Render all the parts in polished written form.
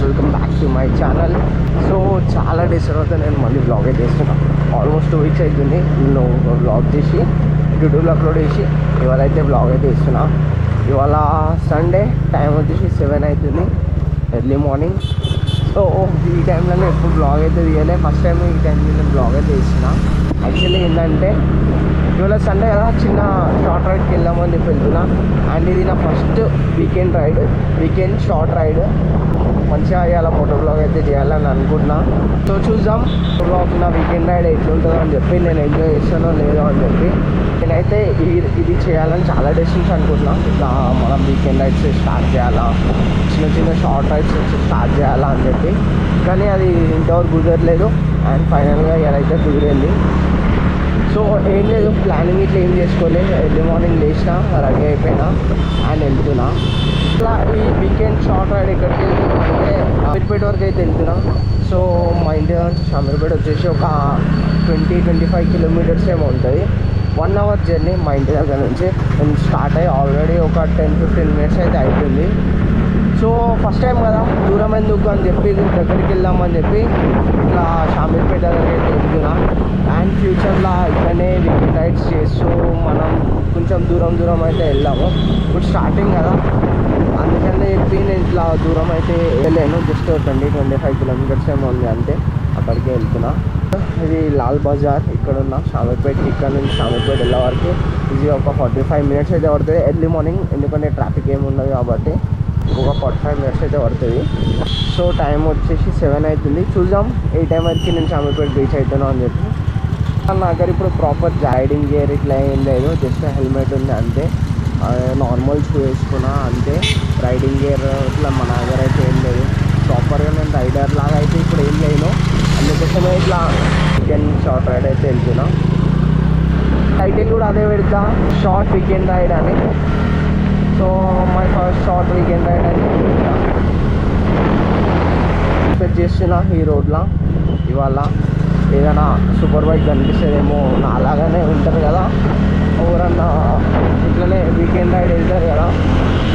Welcome back to my channel. So చాలా days తర్వాత నేను మళ్ళీ బ్లాగ్ అయితే చేస్తున్నాను. ఆల్మోస్ట్ 2 weeks అవుతుంది నేను బ్లాగ్ చేసి యూట్యూబ్లో అప్లోడ్ చేసి ఇవాళ అయితే బ్లాగ్ అయితే ఇస్తున్నా. ఇవాళ సండే, టైం వచ్చేసి 7 అవుతుంది, ఎర్లీ మార్నింగ్. సో ఈ టైంలో నేను ఎప్పుడు బ్లాగ్ అయితే తీయలే, ఫస్ట్ టైం ఈ టైంలో నేను బ్లాగ్ అయితే ఇస్తున్నా. యాక్చువల్లీ ఏంటంటే ఇవాళ సండే కదా, చిన్న షార్ట్ రైడ్కి వెళ్దామని చెప్పి వెళ్తున్నా. అండ్ ఇది నా ఫస్ట్ వీకెండ్ షార్ట్ రైడ్. మంచిగా ఇవాళ మోటో బ్లాగ్ అయితే చేయాలని అనుకుంటున్నా. సో చూద్దాం బ్లాగ్ నా వీకెండ్ రైడ్ ఎట్లుంటుందో అని చెప్పి, నేను ఎంజాయ్ చేస్తానో లేదో అని చెప్పి. నేనైతే ఇది చేయాలని చాలా డేస్ నుంచి అనుకుంటున్నా. ఇట్లా మనం వీకెండ్ రైడ్స్ స్టార్ట్ చేయాలా, చిన్న షార్ట్ రైడ్స్ స్టార్ట్ చేయాలా అని చెప్పి. కానీ అది ఇంతవరకు కుదరలేదు. అండ్ ఫైనల్గా ఇవాళైతే కుదిరింది. సో ఏం లేదు, ప్లానింగ్ ఇట్లా ఏం చేసుకోలేదు. ఎర్లీ మార్నింగ్ లేచినా, రెడీ అయిపోయినా అండ్ వెళ్తున్నా. ఇట్లా ఈ వీకెండ్ షార్ట్ రైడ్ ఎక్కడికి వెళ్తున్నా అంటే షామీర్పేట వరకు అయితే వెళ్తున్నా. సో మా ఇంటి నుంచి షామీర్పేట వచ్చేసి ఒక 20-25 kilometers ఏమో ఉంటుంది. 1 hour జర్నీ మా ఇంటి దగ్గర నుంచి. నేను స్టార్ట్ అయ్యి ఆల్రెడీ ఒక 10-15 minutes అయితే అయిపోయింది. సో ఫస్ట్ టైం కదా, దూరం ఎందుకు అని చెప్పి దగ్గరికి వెళ్దామని చెప్పి ఇట్లా షామీర్పేట దగ్గర అయితే వెళ్తున్నా. అండ్ ఫ్యూచర్లో ఇక్కడనే వీకెండ్ రైడ్స్ చేస్తూ మనం కొంచెం దూరం అయితే వెళ్దాము. ఇప్పుడు స్టార్టింగ్ కదా, అందుకని చెప్పి నేను ఇట్లా దూరం అయితే వెళ్ళలేను. జస్ట్ 20-25 kilometers ఏమో ఉంది అంతే, అక్కడికి వెళ్తున్నా. ఇది లాల్ బజార్ ఇక్కడ ఉన్న షామీర్పేట. ఇక్కడ నుంచి షామీర్పేట వెళ్ళే వరకు ఇది ఒక 45 minutes అయితే పడుతుంది ఎర్లీ మార్నింగ్. ఎందుకంటే ట్రాఫిక్ ఏమి ఉండదు కాబట్టి ఇంకొక 45 minutes అయితే పడుతుంది. సో టైం వచ్చేసి 7 అవుతుంది. చూద్దాం ఏ టైం వరకు నేను షామీర్పేట రీచ్ అవుతాను అని చెప్పి. నా దగ్గర ఇప్పుడు ప్రాపర్ రైడింగ్ గేర్ ఇట్లా ఏం లేదు, జస్ట్ హెల్మెట్ ఉంది అంతే. నార్మల్ షూ వేసుకున్నా అంతే. రైడింగ్ గేర్ ఇట్లా మన దగ్గర అయితే ఏం లేదు. ప్రాపర్గా నేను రైడర్ లాగా అయితే ఇప్పుడు ఏం లేను. అందుకోసమే ఇట్లా వీకెండ్ షార్ట్ రైడ్ అయితే వెళ్తున్నా. టైటిల్ కూడా అదే పెడతా, షార్ట్ వీకెండ్ రైడ్ అని. So my first short weekend ride అని ఎక్స్పెక్ట్ చేస్తున్నా. ఈ రోడ్లో ఇవాళ ఏదైనా సూపర్ బైక్ కనిపిస్తుందేమో, నా అలాగానే ఉంటుంది కదా, ఎవరన్నా ఇట్లనే వీకెండ్ రైడ్ వెళ్తారు కదా,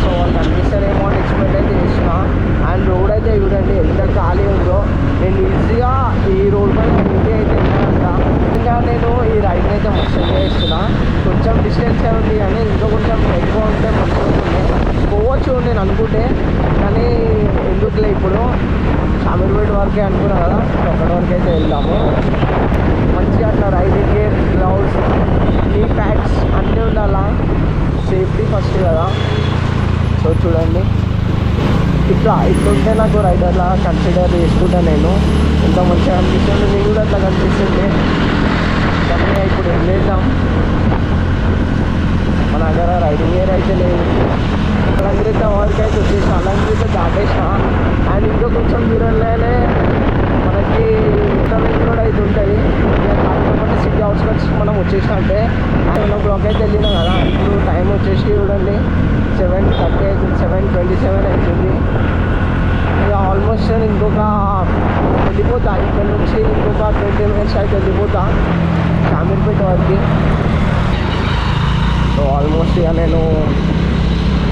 సో వాళ్ళు కనిపిస్తారేమో అని ఎక్స్పెక్ట్ అయితే చేస్తున్నా. అండ్ రోడ్ అయితే చూడండి ఎంత ఖాళీ ఉందో. నేను ఈజీగా ఈ రోడ్ పైన ఇంటి అయితే వెళ్ళానంట. ఇంకా నేను ఈ రైడ్ని అయితే మస్తు ఎంజాయ్ చేస్తున్నా. కొంచెం డిస్టెన్స్ ఉంది కానీ ఇంకా కొంచెం ఎక్కువ ఉంటే మంచిగా ఉంటుంది. పోవచ్చు నేను అనుకుంటే, కానీ ఎందుకులే ఇప్పుడు షామీర్పేట వరకే అనుకున్నా కదా, అక్కడి వరకు అయితే వెళ్దాము. మంచిగా అట్లా రైడింగ్ గేర్, గ్లౌస్, నీ ప్యాడ్స్ అన్నీ ఉండాలా. సేఫ్టీ ఫస్ట్ కదా. సో చూడండి, ఇట్లుంటే నాకు రైడర్లా కన్సిడర్ చేసుకుంటా నేను. ఎంత మంచిగా అనిపిస్తుంది, నేను కూడా అట్లా కనిపిస్తుంది. కానీ ఇప్పుడు ఏం చేద్దాం, మన దగ్గర రైడింగ్ గేర్ అయితే లేదు. అలంకృత వరకు అయితే వచ్చేసి అలంకృత దాటేసిన. అండ్ ఇంకా కొంచెం దూరంలోనే మనకి ఇంటర్నెట్ రోడ్ అయితే ఉంటుంది. కాబట్టి సిటీ అవుట్స్కట్స్ మనం వచ్చేసినట్టే. 7 o'clock అయితే వెళ్ళినాం కదా. ఇప్పుడు టైం వచ్చేసి చూడండి 7:30 అవుతుంది, 7:27 అవుతుంది. ఇక ఆల్మోస్ట్ నేను ఇంకొక వెళ్ళిపోతా. ఇక్కడ నుంచి ఇంకొక 20 minutes అయితే వెళ్ళిపోతా షామీర్పేట వరకు. సో ఆల్మోస్ట్ ఇక నేను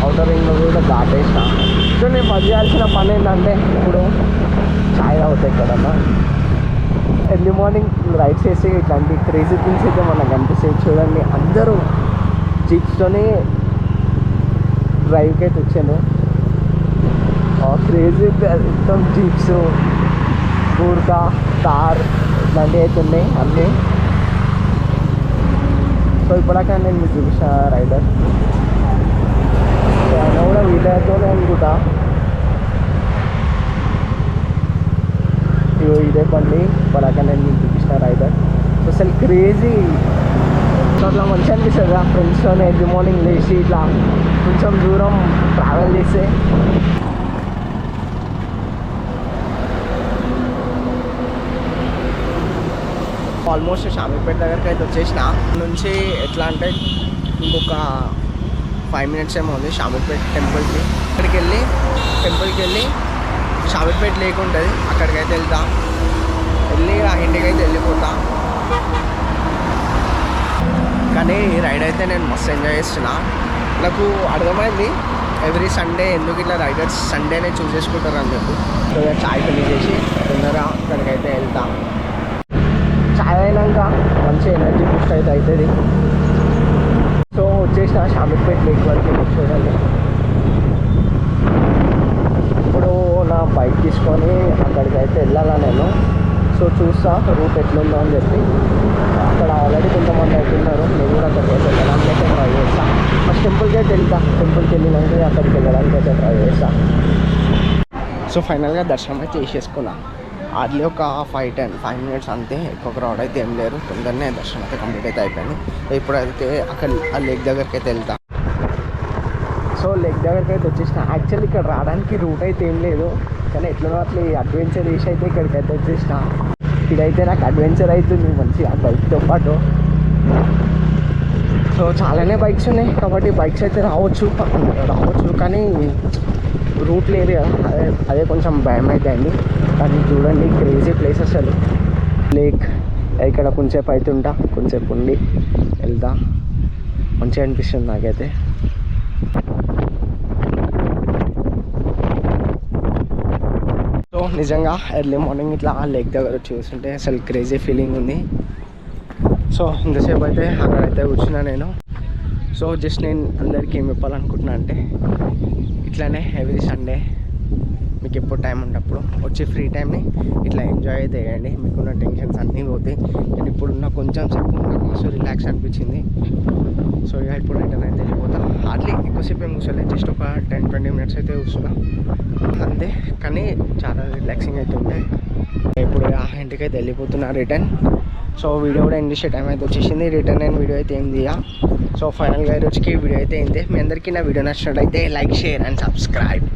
అవుటర్ రింగ్ కూడా దాటేసిన. సో నేను పని చేయాల్సిన పని ఏంటంటే ఇప్పుడు ఛాయ్ తాగుతాయి ఎక్కడన్నా. ఎర్లీ మార్నింగ్ రైడ్స్ చేసి ఇట్లాంటి క్రేజీ థింగ్స్ అయితే మనకు కనిపిస్తాయి. చూడండి అందరూ జీప్స్తోనే డ్రైవ్కి అయితే వచ్చాను. క్రేజీ మొత్తం జీప్స్, బూర్కా, తార్ ఇట్లాంటివి అయితే ఉన్నాయి అన్నీ. సో ఇప్పటిదాకా నేను మీకు చూసిన రైడర్ అయినా కూడా వీళ్ళతోనే అనుకుంటా. ఇదే బండి ఇప్పటిదాకా నేను మీకు చూపించిన రైడర్. సో అసలు క్రేజీ. సో అట్లా మంచిగా అనిపిస్తుంది కదా ఫ్రెండ్స్తోనే ఎర్లీ మార్నింగ్ లేచి ఇట్లా కొంచెం దూరం ట్రావెల్ చేస్తే. ఆల్మోస్ట్ షామీర్పేట దగ్గరికి అయితే వచ్చేసిన. నుంచి ఎట్లా అంటే ఇంకొక 5 minutes ఏమో ఉంది షామీర్పేట టెంపుల్కి. అక్కడికి వెళ్ళి టెంపుల్కి వెళ్ళి షామీర్పేట లేక్ ఉంటుంది, అక్కడికైతే వెళ్తా. వెళ్ళి ఆ ఇంటికి అయితే వెళ్ళిపోతా. కానీ ఈ రైడ్ అయితే నేను మస్తు ఎంజాయ్ చేస్తున్నా. నాకు అర్థమైంది ఎవ్రీ సండే ఎందుకు ఇట్లా రైడర్స్ సండేనే చూస్ చేసుకుంటారు అని చెప్పి. సో ఇక చాయ్ ఫినిష్ చేసి తొందరగా అక్కడికైతే వెళ్తాం. చాయ్ అయినాక మంచి ఎనర్జీ బూస్ట్ అయితే అవుతుంది. సో వచ్చేసిన షామీర్పేట లేక్ వరకు చూడండి. ఇప్పుడు నా బైక్ తీసుకొని అక్కడికి అయితే వెళ్ళాలా నేను. సో చూస్తా రూట్ ఎట్లుందో అని చెప్పి. అక్కడ ఆల్రెడీ కొంతమంది అవుతున్నారు, నేను కూడా అక్కడికి అయితే వెళ్ళడానికి అయితే ట్రై చేస్తాను. ఫస్ట్ టెంపుల్కి అయితే వెళ్తాను, టెంపుల్కి వెళ్ళినాక అక్కడికి వెళ్ళడానికి అయితే ట్రై చేస్తాను. సో ఫైనల్గా దర్శనం అయితే చేసేసుకున్నా. హార్డ్లీ ఒక 5 minutes అంతే, ఎక్కువ క్రౌడ్ అయితే ఏం లేరు. తొందరనే దర్శనం అయితే కంప్లీట్ అయితే అయిపోయింది. ఇప్పుడైతే అక్కడ ఆ లేక్ దగ్గరికి అయితే వెళ్తాను. సో లేక్ దగ్గరికి అయితే వచ్చేసిన. యాక్చువల్లీ ఇక్కడ రావడానికి రూట్ అయితే ఏం లేదు, కానీ ఎట్లనో అట్లా అడ్వెంచర్ చేసి అయితే ఇక్కడికి అయితే వచ్చేసిన. ఇదైతే నాకు అడ్వెంచర్ అవుతుంది మంచిగా బైక్తో పాటు. సో చాలానే బైక్స్ ఉన్నాయి కాబట్టి బైక్స్ అయితే రావచ్చు కానీ రూట్ లేదు కదా, అదే కొంచెం భయం అయితే అండి. కానీ చూడండి క్రేజీ ప్లేస్ అసలు. లేక్ ఇక్కడ కొంచెంసేపు అవుతుంటా, కొంచెంసేపు ఉండి వెళ్తా. మంచిగా అనిపిస్తుంది నాకైతే. సో నిజంగా ఎర్లీ మార్నింగ్ ఇట్లా లేక్ దగ్గర చూస్తుంటే అసలు క్రేజీ ఫీలింగ్ ఉంది. సో ఇంతసేపు అయితే అక్కడైతే కూర్చున్నా నేను. సో జస్ట్ నేను అందరికీ ఏం చెప్పాలనుకుంటున్నా అంటే, ఇట్లానే ఎవ్రీ సండే మీకు ఎప్పుడు టైం ఉన్నప్పుడు వచ్చి ఫ్రీ టైంని ఇట్లా ఎంజాయ్ అయితే చేయండి. మీకున్న టెన్షన్స్ అన్నీ పోతాయి. నేను ఇప్పుడున్న కొంచెం సేపు నాకు మస్తు రిలాక్స్ అనిపించింది. సో ఇక ఇప్పుడు రిటర్న్ అయితే వెళ్ళిపోతాను. హార్డ్లీ ఎక్కువసేపు ఏం కూర్చోలేదు, జస్ట్ ఒక 10-20 minutes అయితే కూర్చున్నా అంతే. కానీ చాలా రిలాక్సింగ్ అయితే ఉంటాయి. ఇప్పుడు ఇంటికి అయితే వెళ్ళిపోతున్నా రిటర్న్. సో వీడియో కూడా ఎండ్ చేసే టైం అయితే వచ్చేసింది. రిటర్న్ నేను వీడియో అయితే ఏం తీయా. సో ఫైనల్గా ఈరోజుకి వీడియో అయితే ఏంటి. మీ అందరికీ నా వీడియో నచ్చినట్లయితే లైక్, షేర్ అండ్ సబ్స్క్రైబ్.